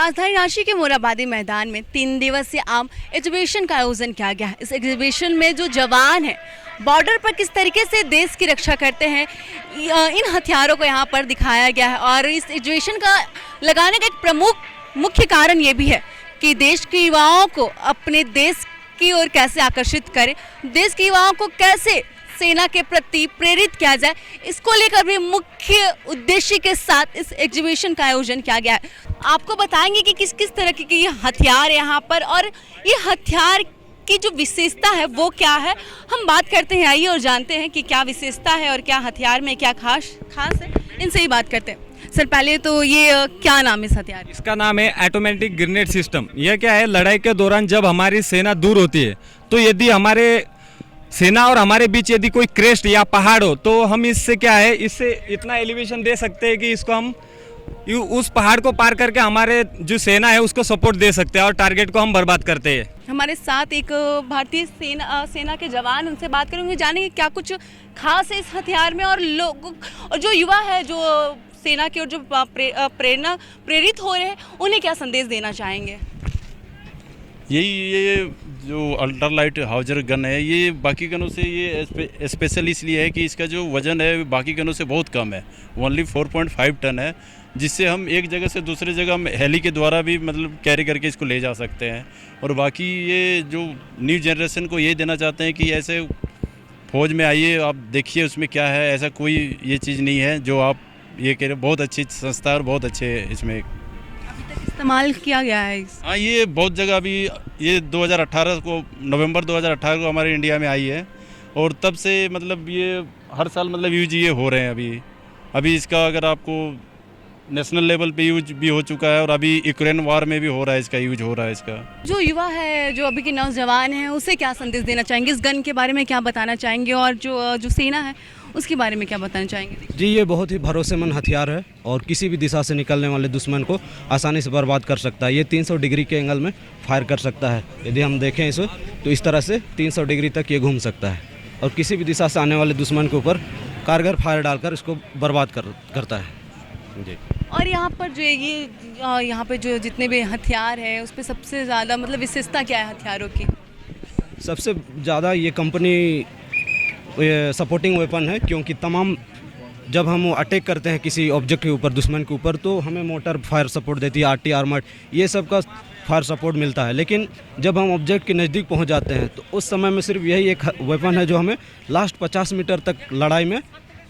राजधानी रांची के मोरहाबादी मैदान में 3 दिवसीय आम एग्जीबिशन का आयोजन किया गया है। इस एग्जीबिशन में जो जवान हैं बॉर्डर पर किस तरीके से देश की रक्षा करते हैं, इन हथियारों को यहाँ पर दिखाया गया है। और इस एग्जीबिशन का लगाने का एक प्रमुख मुख्य कारण ये भी है कि देश के युवाओं को अपने देश की ओर कैसे आकर्षित करें, देश के युवाओं को कैसे सेना के प्रति प्रेरित किया जाए, इसको लेकर भी मुख्य उद्देश्य के साथ इस एग्जीबिशन का आयोजन किया गया है। आपको बताएंगे कि किस किस तरह के ये हथियार है यहाँ पर और ये हथियार की जो विशेषता है वो क्या है। हम बात करते हैं, आइए और जानते हैं कि क्या विशेषता है और क्या हथियार में क्या खास है, इनसे ही बात करते हैं। सर पहले तो ये क्या नाम है इस हथियार? इसका नाम है ऑटोमेटिक ग्रेनेड सिस्टम। यह क्या है, लड़ाई के दौरान जब हमारी सेना दूर होती है तो यदि हमारे सेना और हमारे बीच यदि कोई क्रेस्ट या पहाड़ हो तो हम इससे क्या है, इससे इतना एलिवेशन दे सकते हैं कि इसको हम उस पहाड़ को पार करके हमारे जो सेना है उसको सपोर्ट दे सकते हैं और टारगेट को हम बर्बाद करते हैं। हमारे साथ एक भारतीय सेना के जवान, उनसे बात करेंगे, जानेंगे क्या कुछ खास है इस हथियार में और लोग और जो युवा है जो सेना की ओर जो प्रेरित हो रहे हैं उन्हें क्या संदेश देना चाहेंगे। ये जो अल्ट्रा लाइट हाउजर गन है ये बाकी गनों से ये स्पेशल इसलिए है कि इसका जो वज़न है बाकी गनों से बहुत कम है, ओनली 4.5 टन है, जिससे हम एक जगह से दूसरी जगह हम हेली के द्वारा भी मतलब कैरी करके इसको ले जा सकते हैं। और बाकी ये जो न्यू जनरेशन को ये देना चाहते हैं कि ऐसे फौज में आइए, आप देखिए उसमें क्या है, ऐसा कोई ये चीज़ नहीं है जो आप ये कह रहे। बहुत अच्छी संस्था है और बहुत अच्छे इसमें इस्तेमाल किया गया है। हाँ, ये बहुत जगह अभी ये 2018 को नवंबर 2018 को हमारे इंडिया में आई है और तब से मतलब ये हर साल मतलब यूज ये हो रहे हैं। अभी इसका अगर आपको नेशनल लेवल पे यूज भी हो चुका है और अभी यूक्रेन वार में भी हो रहा है, इसका यूज हो रहा है। इसका जो युवा है, जो अभी के नौजवान हैं, उसे क्या संदेश देना चाहेंगे, इस गन के बारे में क्या बताना चाहेंगे और जो सेना है उसके बारे में क्या बताना चाहेंगे? जी, ये बहुत ही भरोसेमंद हथियार है और किसी भी दिशा से निकलने वाले दुश्मन को आसानी से बर्बाद कर सकता है। ये 300 डिग्री के एंगल में फायर कर सकता है। यदि हम देखें इसे तो इस तरह से 300 डिग्री तक ये घूम सकता है और किसी भी दिशा से आने वाले दुश्मन के ऊपर कारगर फायर डालकर इसको बर्बाद करता है जी। और यहाँ पर जो ये यहाँ पे जो जितने भी हथियार है उस पर सबसे ज़्यादा मतलब विशेषता क्या है हथियारों की? सबसे ज़्यादा ये कंपनी सपोर्टिंग वेपन है, क्योंकि तमाम जब हम अटैक करते हैं किसी ऑब्जेक्ट के ऊपर, दुश्मन के ऊपर, तो हमें मोटर फायर सपोर्ट देती है, आरटी आर्मर्ड, ये सब का फायर सपोर्ट मिलता है। लेकिन जब हम ऑब्जेक्ट के नज़दीक पहुंच जाते हैं तो उस समय में सिर्फ यही एक वेपन है जो हमें लास्ट 50 मीटर तक लड़ाई में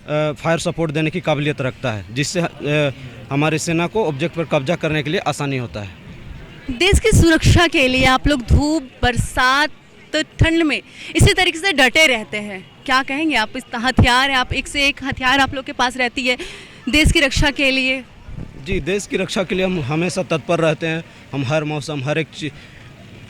फायर सपोर्ट देने की काबिलियत रखता है, जिससे हमारी सेना को ऑब्जेक्ट पर कब्जा करने के लिए आसानी होता है। देश की सुरक्षा के लिए आप लोग धूप, बरसात, ठंड में इसी तरीके से डटे रहते हैं, क्या कहेंगे आप? इस हथियार है, आप एक से एक हथियार आप लोग के पास रहती है देश की रक्षा के लिए। जी, देश की रक्षा के लिए हम हमेशा तत्पर रहते हैं। हम हर मौसम, हर एक चीज,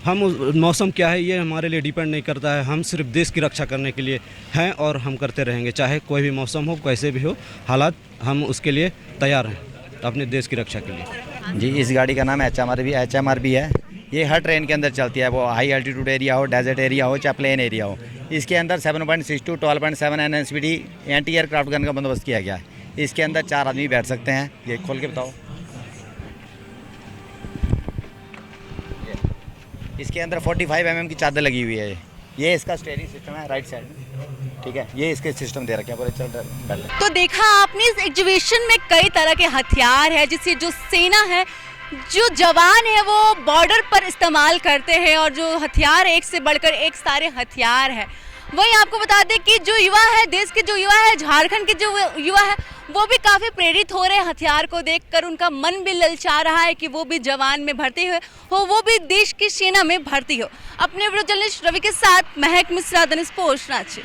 हम मौसम क्या है ये हमारे लिए डिपेंड नहीं करता है। हम सिर्फ देश की रक्षा करने के लिए हैं और हम करते रहेंगे, चाहे कोई भी मौसम हो, कैसे भी हो हालात, हम उसके लिए तैयार हैं अपने देश की रक्षा के लिए। जी, इस गाड़ी का नाम HMR भी है। ये हर ट्रेन के अंदर चलती है, वो हाई एल्टीट्यूड एरिया हो, डेजर्ट एरिया हो, चाहे प्लेन एरिया हो। इसके अंदर 7.62 12.7 NSPD एंटी एयरक्राफ्ट गन का बंदोबस्त किया गया है। इसके अंदर 4 आदमी बैठ सकते हैं। ये खोल के बताओ। इसके अंदर 45 mm की चादर लगी हुई है। ये इसका स्टीयरिंग सिस्टम है राइट साइड में, ठीक है। ये इसके सिस्टम दे रखे हैं पूरे। चल तो देखा आपने इस एग्जीबिशन में कई तरह के हथियार है जिससे जो सेना है, जो जवान है वो बॉर्डर पर इस्तेमाल करते हैं और जो हथियार एक से बढ़कर एक सारे हथियार है। वहीं आपको बता दें कि जो युवा है, देश के जो युवा है, झारखंड के जो युवा है, वो भी काफ़ी प्रेरित हो रहे हैं हथियार को देखकर। उनका मन भी ललचा रहा है कि वो भी जवान में भर्ती हो, वो भी देश की सेना में भर्ती हो। अपने जर्नलिस्ट रवि के साथ महक मिश्रा, धनुष पोस्ट, रांची।